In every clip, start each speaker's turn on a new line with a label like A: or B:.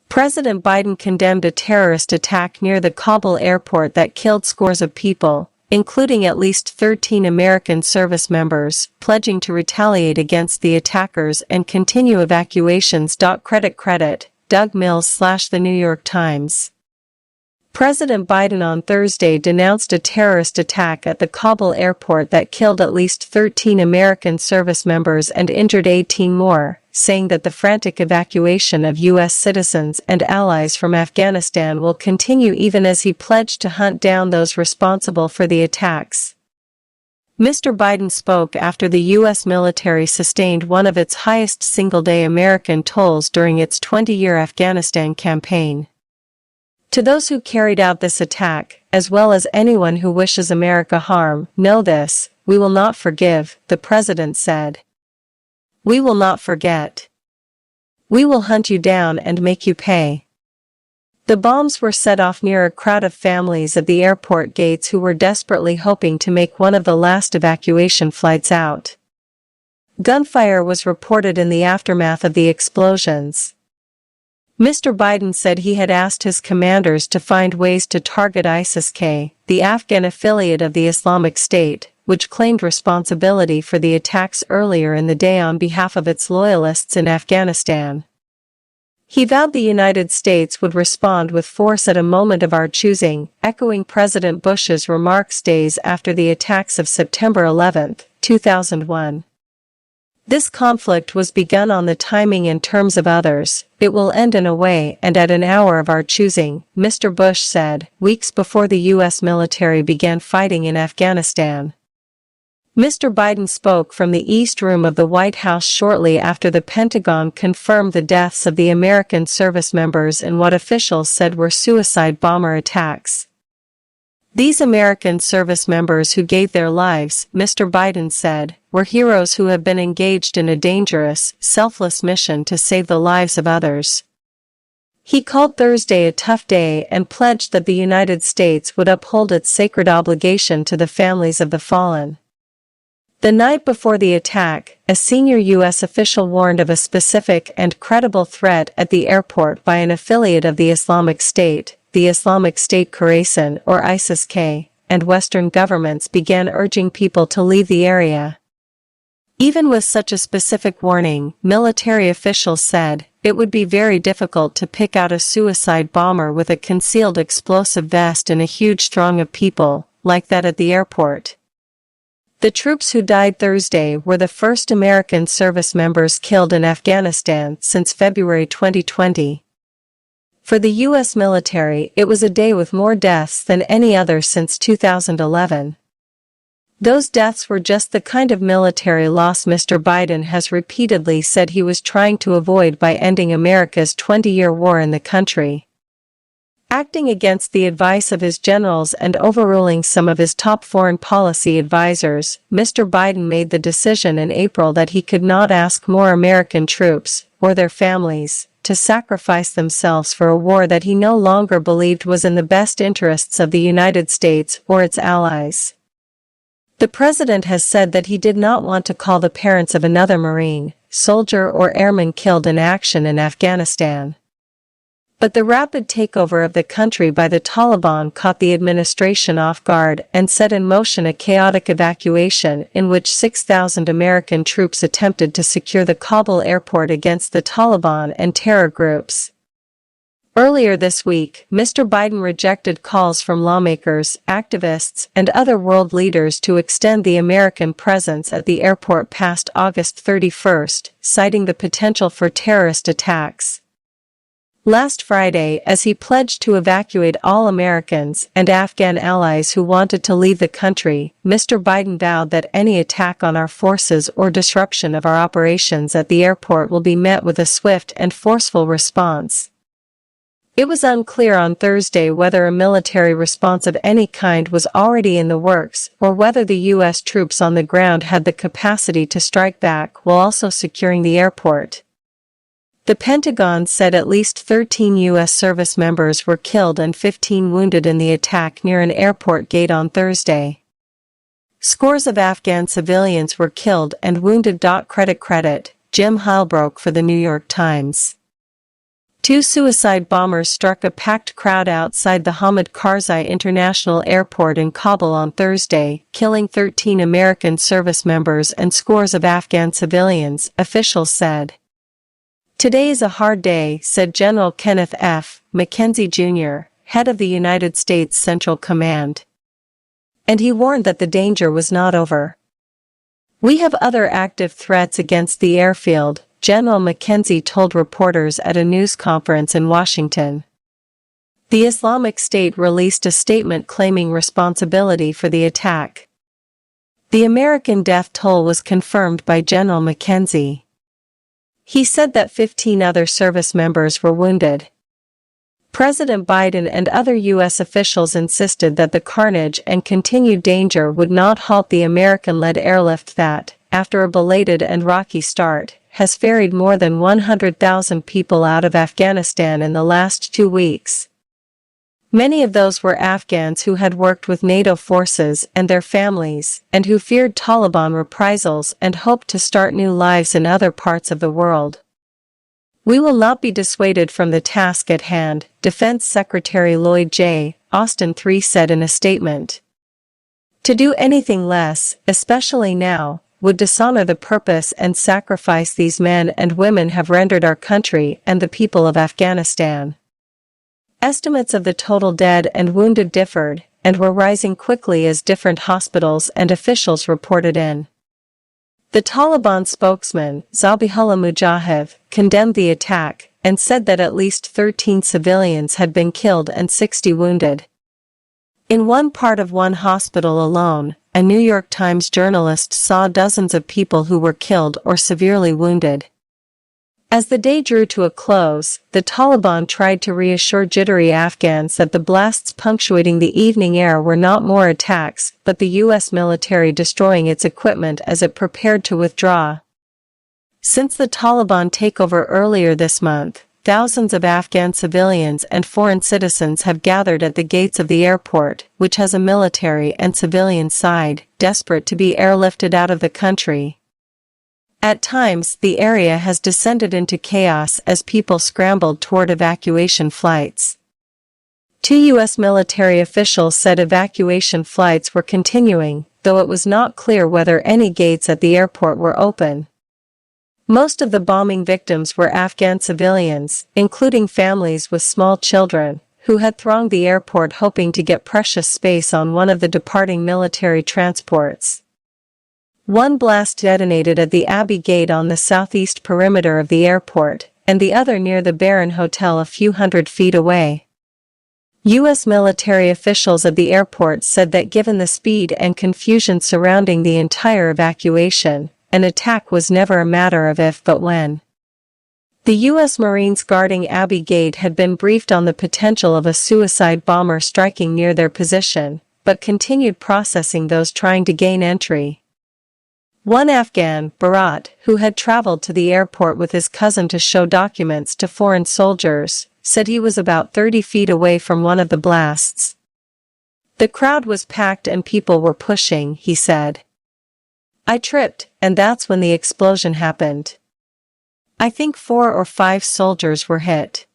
A: President Biden condemned a terrorist attack near the Kabul airport that killed scores of people, including at least 13 American service members, pledging to retaliate against the attackers and continue evacuations. Credit, Doug Mills / The New York Times. President Biden on Thursday denounced a terrorist attack at the Kabul airport that killed at least 13 American service members and injured 18 more, saying that the frantic evacuation of U.S. citizens and allies from Afghanistan will continue even as he pledged to hunt down those responsible for the attacks. Mr. Biden spoke after the U.S. military sustained one of its highest single-day American tolls during its 20-year Afghanistan campaign. To those who carried out this attack, as well as anyone who wishes America harm, know this: we will not forgive, the president said. We will not forget. We will hunt you down and make you pay. The bombs were set off near a crowd of families at the airport gates who were desperately hoping to make one of the last evacuation flights out. Gunfire was reported in the aftermath of the explosions. Mr. Biden said he had asked his commanders to find ways to target ISIS-K, the Afghan affiliate of the Islamic State, which claimed responsibility for the attacks earlier in the day on behalf of its loyalists in Afghanistan. He vowed the United States would respond with force at a moment of our choosing, echoing President Bush's remarks days after the attacks of September 11, 2001. This conflict was begun on the timing and terms of others. It will end in a way and at an hour of our choosing, Mr. Bush said, weeks before the U.S. military began fighting in Afghanistan. Mr. Biden spoke from the East Room of the White House shortly after the Pentagon confirmed the deaths of the American service members in what officials said were suicide bomber attacks. These American service members who gave their lives, Mr. Biden said, were heroes who have been engaged in a dangerous, selfless mission to save the lives of others. He called Thursday a tough day and pledged that the United States would uphold its sacred obligation to the families of the fallen. The night before the attack, a senior U.S. official warned of a specific and credible threat at the airport by an affiliate of the Islamic State, the Islamic State Khorasan or ISIS-K, and Western governments began urging people to leave the area. Even with such a specific warning, military officials said, it would be very difficult to pick out a suicide bomber with a concealed explosive vest in a huge throng of people, like that at the airport. The troops who died Thursday were the first American service members killed in Afghanistan since February 2020. For the U.S. military, it was a day with more deaths than any other since 2011. Those deaths were just the kind of military loss Mr. Biden has repeatedly said he was trying to avoid by ending America's 20-year war in the country. Acting against the advice of his generals and overruling some of his top foreign policy advisors, Mr. Biden made the decision in April that he could not ask more American troops, or their families, to sacrifice themselves for a war that he no longer believed was in the best interests of the United States or its allies. The president has said that he did not want to call the parents of another Marine, soldier or airman killed in action in Afghanistan. But the rapid takeover of the country by the Taliban caught the administration off guard and set in motion a chaotic evacuation in which 6,000 American troops attempted to secure the Kabul airport against the Taliban and terror groups. Earlier this week, Mr. Biden rejected calls from lawmakers, activists, and other world leaders to extend the American presence at the airport past August 31, citing the potential for terrorist attacks. Last Friday, as he pledged to evacuate all Americans and Afghan allies who wanted to leave the country, Mr. Biden vowed that any attack on our forces or disruption of our operations at the airport will be met with a swift and forceful response. It was unclear on Thursday whether a military response of any kind was already in the works or whether the U.S. troops on the ground had the capacity to strike back while also securing the airport. The Pentagon said at least 13 U.S. service members were killed and 15 wounded in the attack near an airport gate on Thursday. Scores of Afghan civilians were killed and wounded. Credit, Jim Heilbrook for The New York Times. Two suicide bombers struck a packed crowd outside the Hamid Karzai International Airport in Kabul on Thursday, killing 13 American service members and scores of Afghan civilians, officials said. "Today is a hard day," said General Kenneth F. McKenzie, Jr., head of the United States Central Command. And he warned that the danger was not over. "We have other active threats against the airfield," General McKenzie told reporters at a news conference in Washington. The Islamic State released a statement claiming responsibility for the attack. The American death toll was confirmed by General McKenzie. He said that 15 other service members were wounded. President Biden and other U.S. officials insisted that the carnage and continued danger would not halt the American-led airlift that, after a belated and rocky start, has ferried more than 100,000 people out of Afghanistan in the last 2 weeks. Many of those were Afghans who had worked with NATO forces and their families, and who feared Taliban reprisals and hoped to start new lives in other parts of the world. "We will not be dissuaded from the task at hand," Defense Secretary Lloyd J. Austin III said in a statement. "To do anything less, especially now, would dishonor the purpose and sacrifice these men and women have rendered our country and the people of Afghanistan." Estimates of the total dead and wounded differed, and were rising quickly as different hospitals and officials reported in. The Taliban spokesman, Zabihullah Mujahid, condemned the attack, and said that at least 13 civilians had been killed and 60 wounded. In one part of one hospital alone, a New York Times journalist saw dozens of people who were killed or severely wounded. As the day drew to a close, the Taliban tried to reassure jittery Afghans that the blasts punctuating the evening air were not more attacks, but the U.S. military destroying its equipment as it prepared to withdraw. Since the Taliban takeover earlier this month, thousands of Afghan civilians and foreign citizens have gathered at the gates of the airport, which has a military and civilian side, desperate to be airlifted out of the country. At times, the area has descended into chaos as people scrambled toward evacuation flights. 2 U.S. military officials said evacuation flights were continuing, though it was not clear whether any gates at the airport were open. Most of the bombing victims were Afghan civilians, including families with small children, who had thronged the airport hoping to get precious space on one of the departing military transports. One blast detonated at the Abbey Gate on the southeast perimeter of the airport, and the other near the Baron Hotel a few hundred feet away. U.S. military officials at the airport said that given the speed and confusion surrounding the entire evacuation, an attack was never a matter of if but when. The U.S. Marines guarding Abbey Gate had been briefed on the potential of a suicide bomber striking near their position, but continued processing those trying to gain entry. One Afghan, Bharat, who had traveled to the airport with his cousin to show documents to foreign soldiers, said he was about 30 feet away from one of the blasts. "The crowd was packed and people were pushing," he said. "I tripped, and that's when the explosion happened. I think 4 or 5 soldiers were hit.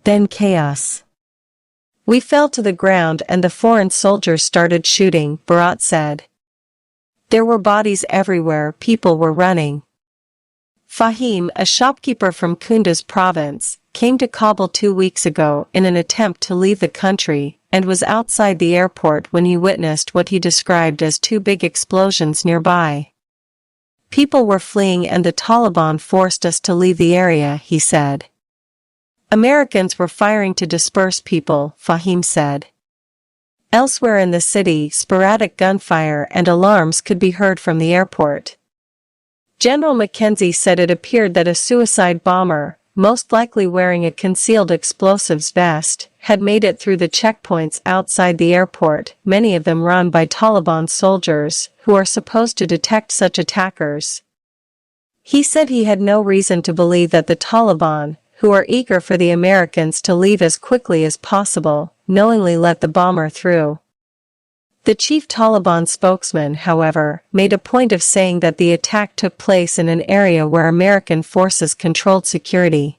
A: Then chaos. We fell to the ground and the foreign soldiers started shooting," Bharat said. "There were bodies everywhere, people were running." Fahim, a shopkeeper from Kunduz province, came to Kabul 2 weeks ago in an attempt to leave the country, and was outside the airport when he witnessed what he described as 2 big explosions nearby. "People were fleeing and the Taliban forced us to leave the area," he said. "Americans were firing to disperse people," Fahim said. Elsewhere in the city, sporadic gunfire and alarms could be heard from the airport. General McKenzie said it appeared that a suicide bomber, most likely wearing a concealed explosives vest, had made it through the checkpoints outside the airport, many of them run by Taliban soldiers, who are supposed to detect such attackers. He said he had no reason to believe that the Taliban, who are eager for the Americans to leave as quickly as possible, knowingly let the bomber through. The chief Taliban spokesman, however, made a point of saying that the attack took place in an area where American forces controlled security.